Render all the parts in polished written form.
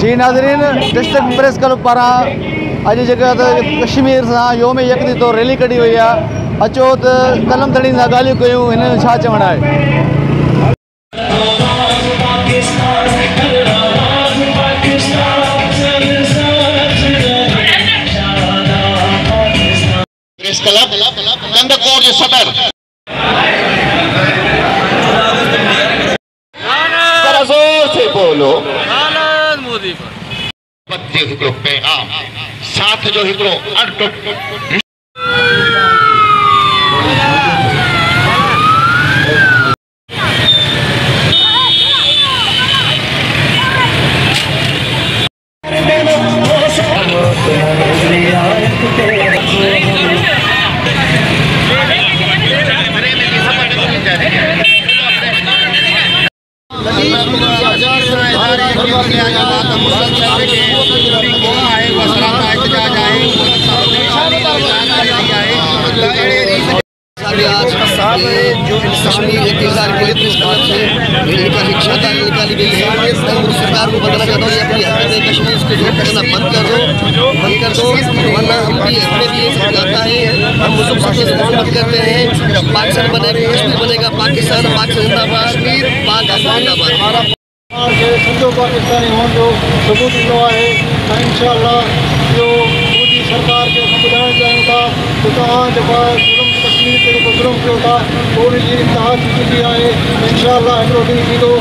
जी नाज़रीन, district press club पारां अॼु जेका कश्मीर सां योम यकदी तौर रैली कढी वई आहे। अचो त कलम तड़ी सां ॻाल्हियूं कयूं, हिन में छा चवणु आहे। प्रेस क्लब कंदकोट जो सदर जोर से बोलो मोदी जो हिकिड़ो पैगाम साथ जो हिकिड़ो अटुट जो कश्मीर एक किरदार के लिए प्रेस क्लब से निकाली गई है। मोदी सरकार को बताना चाहता हूँ अपनी हक में कश्मीर को जो करना बंद कर दो, वरना हम भी हमें भी ये समझाता है। हम मुसलमान से मोहब्बत करते हैं। पाकिस्तान बनेगा, कश्मीर बनेगा, पाकिस्तान जिंदाबाद, पाक जिंदाबाद। सॼो पाकिस्तानी हुअण जो सबूत ॾिनो आहे ऐं इंशाअल्लाह जो मोदी सरकार खे असां ॿुधाइणु चाहियूं था त तव्हां जेको आहे कश्मीर ते जेको ज़ुल्म कयो था उन जी इंतिहा थी चुकी आहे। इंशाअल्लाह हिकिड़ो ॾींहुं ईंदो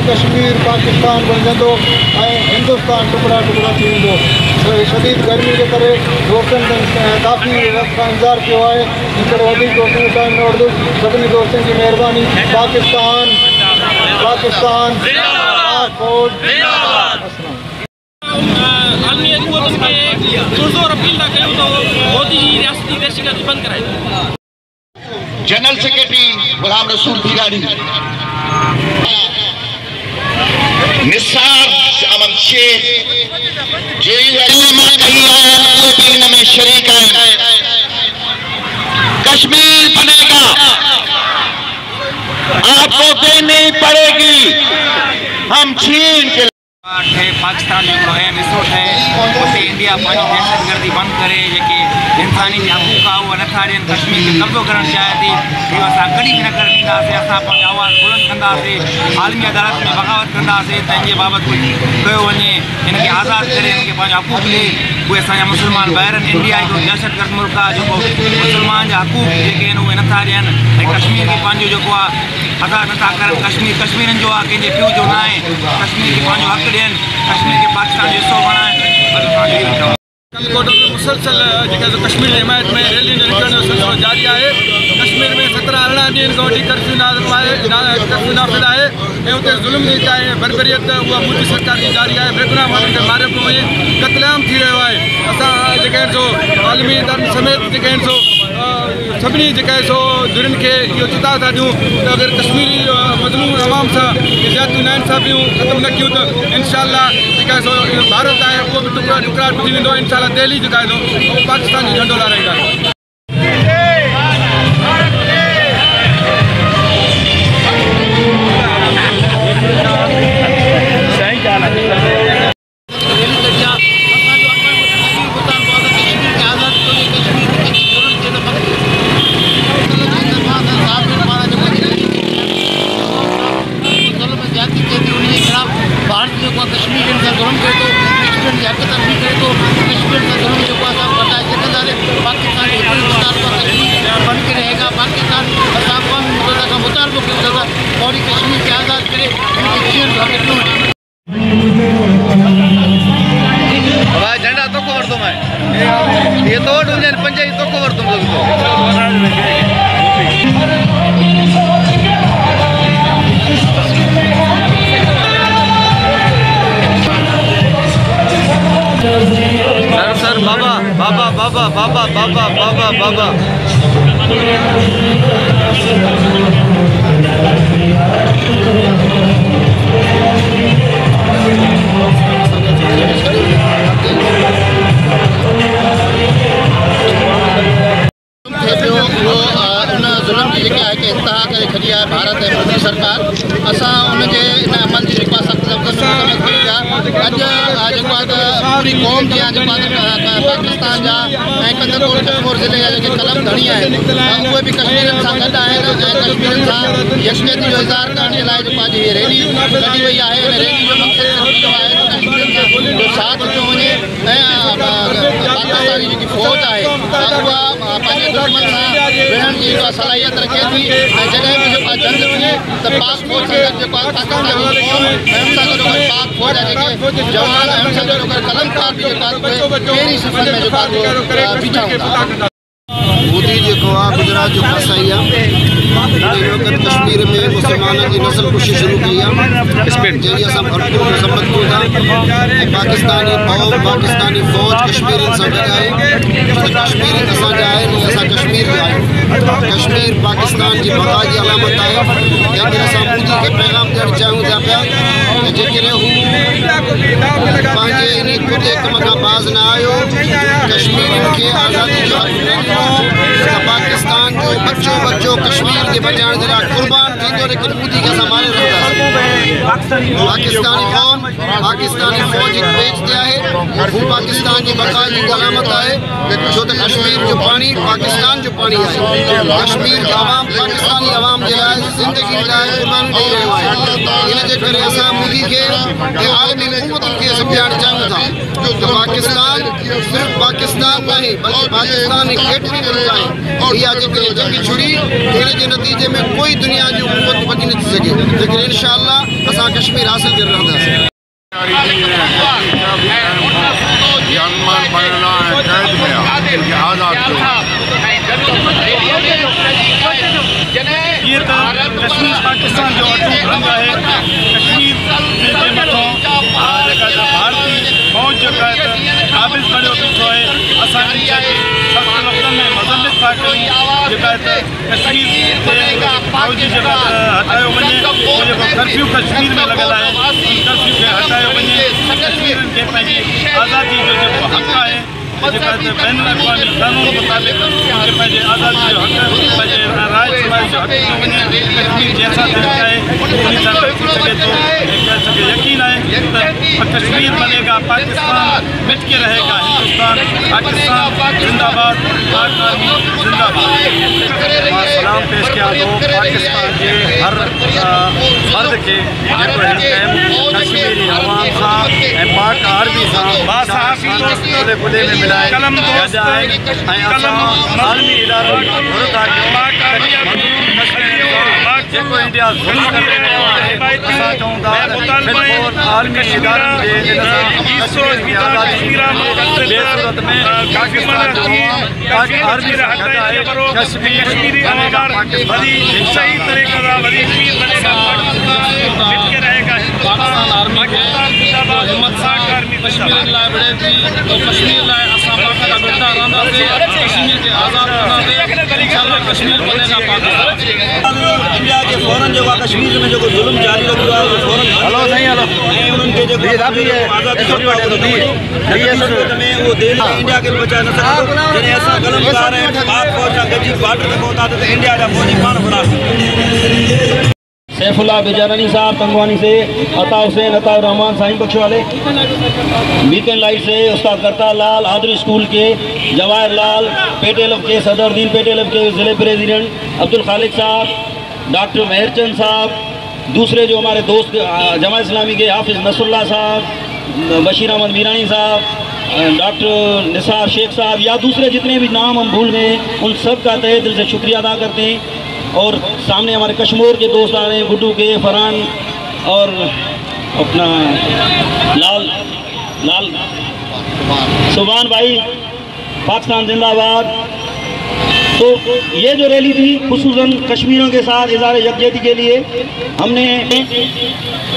कश्मीर पाकिस्तान बणिजंदो ऐं हिंदुस्तान टुकड़ा टुकड़ा थी वेंदो। शदीद गर्मी जे करे दोस्तनि काफ़ी वक़्त खां इंतज़ारु कयो आहे। इन करे वधीक दोस्तनि जो टाइम न वठंदुसि। सभिनी दोस्तनि जी महिरबानी। पाकिस्तान आलमी हुकूमत खे पुरज़ोर अपील था कयूं त मोदी जी रियासती दहशतगर्दी बंदि कराए। जनरल सेक्रेटरी गुलाम रसूल भिगाड़ी, निसार अमन शेख जी कही है में शरीक है। कश्मीर बनेगा, आपको देनी पड़ेगी। हम छीन के पाकिस्तान जो अहम हिस्सो है उसे इंडिया पांच दहशतगर्दी बंद करे। जेके इंसानी हक़ूक़ आहे उहे नथा ॾियनि। कश्मीर खे कब्ज़ो करणु चाहे थी, इहो असां कॾहिं बि न करणु ॾींदासीं। असां पंहिंजो आवाज़ बुलंद कंदासीं, आलमी अदालत में बग़ावत कंदासीं त इन जे बाबति कुझु कयो वञे, हिनखे आज़ादु करे, हिनखे पंहिंजो हक़ूक़ ॾिए। उहे असांजा मुस्लमान ॿाहिरि आहिनि। इंडिया हिकिड़ो दहशतगर्द मुल्क आहे जेको मुस्लमान जा हक़ूक़ जेके आहिनि उहे नथा ॾियनि ऐं कश्मीर खे पंहिंजो जेको आहे आज़ादु नथा करनि। कश्मीरनि जो आहे, कंहिंजे पियो जो न आहे। कश्मीर खे पंहिंजो हक़ ॾियनि, कश्मीर के पाकिस्तान जो हिस्सो बनाए। कंदकोट में मुसलसल जेका कश्मीर जी हिमायत में रैली निकिरण जो सिलसिलो जारी आहे। कश्मीर में 17-18 ॾींहंनि खां वठी कर्फ्यू नाफ़िज़ आहे ऐं उते ज़ुल्म जी चाहे बरबरीत उहा मोदी सरकार जी जारी आहे। बेगुनाह माण्हुनि खे मारियो पियो वञे, क़त्लेआम थी रहियो आहे। असां जेके आहिनि सो आलमी इदारनि समेत जेके आहिनि सो सभिनी जेका आहे सो धुरियुनि खे इहो चिता था ॾियूं त अगरि कश्मीरी मज़लूम अवाम सां ज़्यादतियूं नाइंसाफ़ियूं ख़तमु न कयूं त इंशाअल्लाह जेका आहे सो भारत आहे उहो बि टुकड़ा टुकड़ा थी वेंदो। इंशाअल्लाह दिल्ली जेका आहे सो पाकिस्तान जो झंडो लहराईंदा। कश्मीर के जुल्म करे तो कश्मीर की हरकत भी करे तो कश्मीर का जुल्म जो पाकिस्तान बन के रहेगा। पाकिस्तान का मुतालबा और कश्मीर के आज़ाद करे झंडा तो वरतुम ये तो पंज तो वरतुम सर बाबा बाबा बाबा बाबा बाबा बाबा बाबा इंतहा करे खड़ी है भारत मोदी सरकार। असां उनके इन अमल जी जेको सख़्त पूरी कौम जी पाकिस्तान जा कदरपुर ज़िले जा कलम धणी आहिनि उहे बि कश्मीरनि सां गॾु आहिनि ऐं कश्मीरनि सां यकजहती जो इज़हार करण जे लाइ जेको आहे रैली कढी वई आहे। हिन रैली जो मक़सदु जो आहे कश्मीरनि जो साथ ॾिनो वञे ऐं पाकिस्तानी जेकी फ़ौज आहे उहा पंहिंजे दुश्मन सां विढ़ण जी सलाहियत रखे थी ऐं जॾहिं बि जेको जंग थिए त पाक फ़ौज सां गॾु जेको आहे पाकिस्तानी क़ौम ऐं सां गॾु पाक फ़ौज जा जेके जवान ऐं सां गॾु कलमकार बि जेका पहिरीं सफ़र में जेका बीठा हूंदा। मोदी जेको आहे गुजरात जो कसाई आहे कश्मीर में मुसलमाननि जी नस्ल कुशी शुरू कई आहे जहिड़ी असां भरपूर मज़म्मत कयूं था। पाकिस्तानी फ़ौज कश्मीरियुनि सां गॾु आहे कश्मीरी असांजा आहिनि असां कश्मीर जा आहियूं। कश्मीर पाकिस्तान जी बक़ा जी अलामत आहे। जंहिंखे असां मोदी खे पैगाम ॾियणु चाहियूं था पिया त जेकॾहिं हू पंहिंजे इन खुदे कम खां बाज़ न आयो कश्मीरियुनि खे आज़ादी जो हक़ न ॾिनो त पाकिस्तान जो बच्चो कश्मीर के बचाने जे लाइ कुर्बान थींदो लेकिन मोदी खे असां मारे रहंदासीं। पाकिस्तानी फ़ौज हिकु पेज ते आहे हू पाकिस्तान जी बक़ा जी अलामत आहे छो त कश्मीर जो पाणी पाकिस्तान जो पाणी आहे। कश्मीर जो अवाम पाकिस्तानी अवाम जे लाइ ज़िंदगी लाइ कुर्बानी ॾेई रहियो आहे। इन जे करे असां मोदी खे ऐं आलमी हुकूमतुनि खे सम्झाइणु चाहियूं था त पाकिस्तान सिर्फ़ु पाकिस्तान न आहे बल्कि पाकिस्तान हिकु हेठि मुल्क आहे। इहा जेके जंगी छुड़ी इन जे नतीजे में कोई दुनिया जी हुकूमत बची नथी सघे लेकिन इंशाअल्लाह असां कश्मीर हासिल करे रहंदासीं। ये तो कश्मीर पाकिस्तान जो अटूट रंग है कश्मीर जे मथां भारतीय फ़ौज जेका आहे क़ाबिल खड़ो बीठो आहे। असां सख़्त लफ़्ज़नि में मज़म्मत था कयूं जेका आहे कश्मीर फ़ौजी जेका हटायो वञे जेको कर्फ्यू कश्मीर में लॻल आहे उन कर्फ्यू खे हटायो वञे। कश्मीरनि खे पंहिंजी आज़ादी जो जेको हक़ आहे जेका बैन अवी कानून मुताबिक़ उनखे पंहिंजे आज़ादी जो हक़ पंहिंजे राय समाज जो हक़ ॾिनो वञे। कश्मीर जंहिंसां दिलि आहे उन सां गॾु थी सघे थो। असांखे यकीन आहे त कश्मीर बनेगा पाकिस्तान मिट के रहेगा हिंदुस्तान पाकिस्तान जिंदाबाद पाक आर्मी जिंदाबाद। मां सलाम पेश कयां थो पाकिस्तान जे हर मर्द खे जेको हिन टाइम कश्मीरी अवाम सां ऐं पाक आर्मी सां खुले में मिलाए गॾु आहे ऐं असां आर्मी इदारो घुर था जेको इंडिया ज़ुल्म करे रहियो आहे असां चऊं था आर्मी इदारनि खे इन सां कश्मीर जी आज़ादी ॿिए सूरत में पाकिस्तान जो आर्मी सां गॾु आहे कश्मीरी वरी सही तरीक़े सां वरी पाकिस्तान आर्मी हिम्मत सां कश्मीर लाइ विढ़े थी तो कश्मीर लाइ असां बाक़ाइदा बीठा रहंदासीं कश्मीर खे आज़ादु कंदासीं इंशाअल्लाह कश्मीर बनेगा पाकिस्तान। इंडिया के फौरन जो कश्मीर में जो जुल्म जारी रखियो आहे उहो फौरन हलो सही हलो ऐं उन्हनि खे जेको आज़ादी में उहो दिल इंडिया खे बचाए न सघंदो। जॾहिं असां कलमकार ऐं पाक फ़ौज सां गॾिजी बॉर्डर ते पहुता त इंडिया जा फ़ौजी पाण फरासी सैफुल्ला बेजारानी साहब तंगवानी से अता हुसैन अता रहमान साईं बख्श वाले वीकेंड लाइट से उस्ताद करतार लाल आदरी स्कूल के जवाहर लाल पेटेलफ के सदरुद्दीन पेटेलफ के ज़िले प्रेसिडेंट अब्दुल खालिक साहब डॉक्टर मेहरचंद साहब दूसरे जो हमारे दोस्त जमात इस्लामी के हाफिज़ नसरुल्लाह साहब बशीर अहमद मीरानी साहब डॉक्टर निसार शेख साहब या दूसरे जितने भी नाम हम भूल गए उन सब का तहे दिल से शुक्रिया अदा करते हैं। और सामने हमारे कश्मीर के दोस्त आ रहे हैं गुड्डू के फरहान और अपना लाल सुभान भाई पाकिस्तान जिंदाबाद। तो ये जो रैली थी खुसूसन कश्मीरियों के साथ इज़हार यकजहती के लिए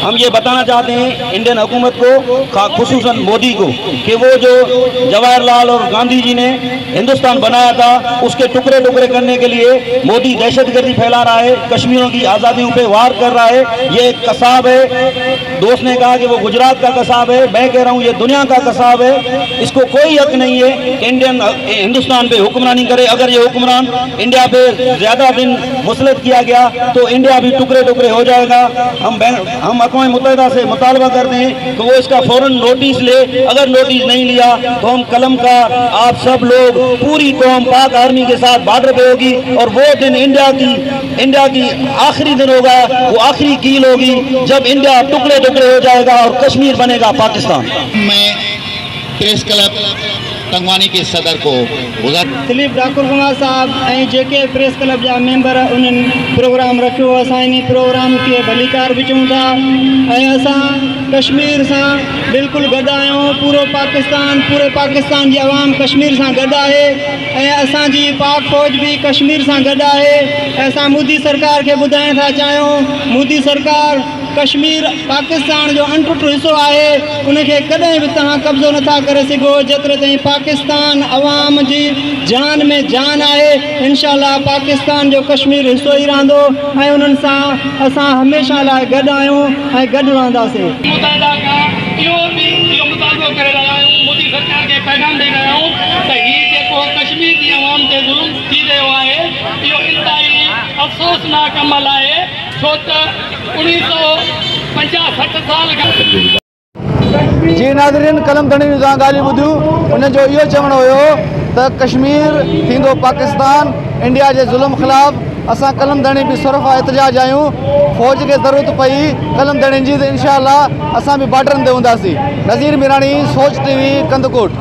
हम ये बताना चाहते हैं इंडियन हुकूमत को खुसूसन मोदी को कि वो जो जवाहरलाल और गांधी जी ने हिंदुस्तान बनाया था उसके टुकड़े टुकड़े करने के लिए मोदी दहशतगर्दी फैला रहा है कश्मीरियों की आज़ादियों पे वार कर रहा है। ये एक कसाब है। दोस्त ने कहा कि वो गुजरात का कसाब है, मैं कह रहा हूँ ये दुनिया का कसाब है। इसको कोई हक नहीं है कि हिंदुस्तान पे हुक्मरानी करे। अगर ये हुक्मरानी दौरान इंडिया पे ज़्यादा दिन मुसलत किया गया तो इंडिया भी टुकड़े टुकड़े हो जाएगा। हम अक़वाम मुत्तहिदा से मुतालबा करते हैं कि वो इसका फ़ौरन नोटिस ले। अगर नोटिस नहीं लिया तो हम कलम का आप सब लोग पूरी कौम पाक आर्मी के साथ बॉर्डर पे होगी और वो दिन इंडिया की आखिरी दिन होगा, वो आखिरी कील होगी जब इंडिया टुकड़े टुकड़े हो जाएगा और कश्मीर बनेगा पाकिस्तान। मैं प्रेस क्लब तंगवानी के सदर को दिलीप ठाकुर कुमार साहब ऐं जेके प्रेस क्लब जा मेंबर उन्हनि प्रोग्राम रखियो। असां इन प्रोग्राम खे भलीकार विझूं था ऐं असां कश्मीर सां बिल्कुलु गॾु आहियूं। पूरे पाकिस्तान जी अवाम कश्मीर सां गॾु आहे ऐं असांजी पाक फ़ौज बि कश्मीर सां गॾु आहे। असां मोदी सरकार खे ॿुधाइण था चाहियूं, मोदी सरकार कश्मीर पाकिस्तान जो अनटुट हिस्सो आहे, उनखे कॾहिं बि तव्हां कब्ज़ो नथा करे सघो जेतिरे ताईं पाकिस्तान अवाम जी जान में जान आहे। इंशाअल्लाह पाकिस्तान जो कश्मीर हिस्सो ई रहंदो ऐं उन्हनि सां असां हमेशह लाइ गॾु आहियूं ऐं गॾु रहंदासीं। इहो मुतालबो करे रहिया आहियूं, मोदी सरकार खे पैगाम ॾेई रहिया आहियूं त हीउ जेको कश्मीर जी अवाम ते ज़ुल्म थी रहियो आहे इहो इंतहाई अफ़सोसनाक अमल आहे, छो त 1950-60 साल खां जी नाज़रीन, कलम धणी तव्हां ॻाल्हियूं ॿुधियूं, उन्हनि जो इहो चवणु हुयो त कश्मीर थींदो पाकिस्तान, इंडिया जे ज़ुल्म ख़िलाफ़ असां कलम धणी बि सुरफ़ा एतिजाज आहियूं। फ़ौज खे ज़रूरत पई कलम धणी जी त इंशाअल्लाह असां बि बॉर्डरनि ते हूंदासीं। नज़ीर मीराणी, सोच TV, कंदकोट।